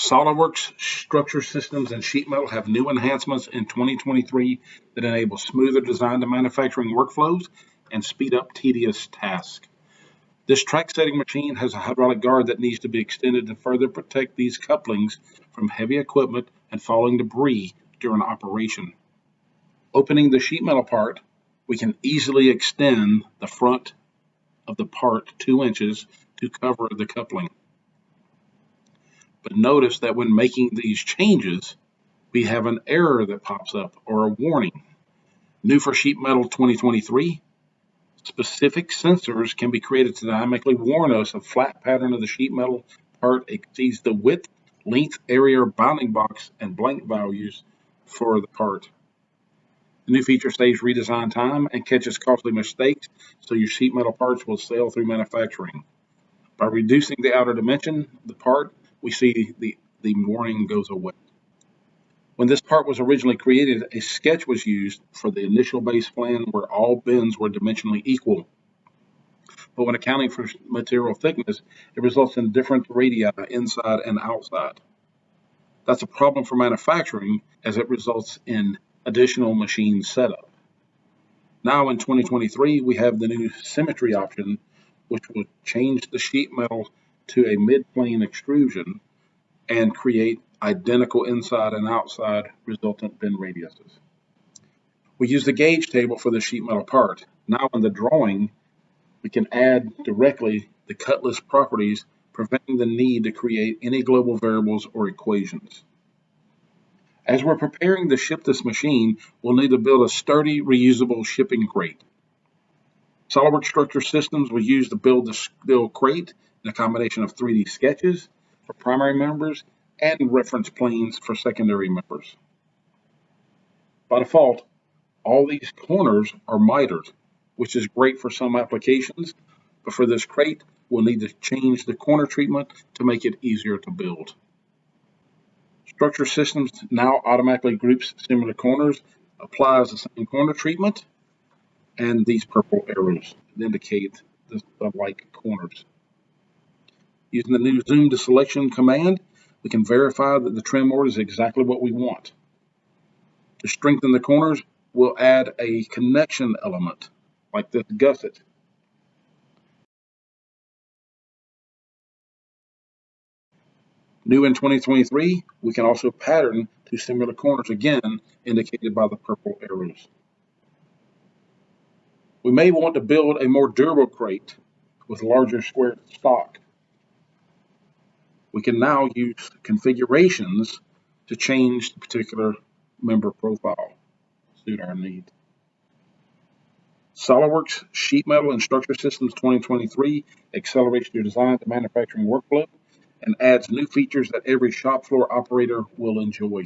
SOLIDWORKS structure systems and sheet metal have new enhancements in 2023 that enable smoother design to manufacturing workflows and speed up tedious tasks. This track setting machine has a hydraulic guard that needs to be extended to further protect these couplings from heavy equipment and falling debris during operation. Opening the sheet metal part, we can easily extend the front of the part 2 inches to cover the coupling. But notice that when making these changes, we have an error that pops up or a warning. New for Sheet Metal 2023, specific sensors can be created to dynamically warn us a flat pattern of the sheet metal part exceeds the width, length, area, bounding box, and blank values for the part. The new feature saves redesign time and catches costly mistakes, so your sheet metal parts will sail through manufacturing. By reducing the outer dimension of the part, we see the warning goes away. When this part was originally created, a sketch was used for the initial base plan where all bends were dimensionally equal. But when accounting for material thickness, it results in different radii inside and outside. That's a problem for manufacturing as it results in additional machine setup. Now in 2023, we have the new symmetry option, which will change the sheet metal to a mid-plane extrusion and create identical inside and outside resultant bend radiuses. We use the gauge table for the sheet metal part. Now in the drawing, we can add directly the cut list properties, preventing the need to create any global variables or equations. As we're preparing to ship this machine, we'll need to build a sturdy, reusable shipping crate. SOLIDWORKS structure systems will use to build the steel crate in a combination of 3D sketches for primary members and reference planes for secondary members. By default, all these corners are mitered, which is great for some applications, but for this crate, we'll need to change the corner treatment to make it easier to build. Structure systems now automatically groups similar corners, applies the same corner treatment, and these purple arrows indicate the like corners. Using the new zoom to selection command, we can verify that the trim board is exactly what we want. To strengthen the corners, we'll add a connection element, like this gusset. New in 2023, we can also pattern to similar corners again, indicated by the purple arrows. We may want to build a more durable crate with larger square stock. We can now use configurations to change the particular member profile to suit our needs. SOLIDWORKS Sheet Metal and Structure Systems 2023 accelerates your design to manufacturing workflow and adds new features that every shop floor operator will enjoy.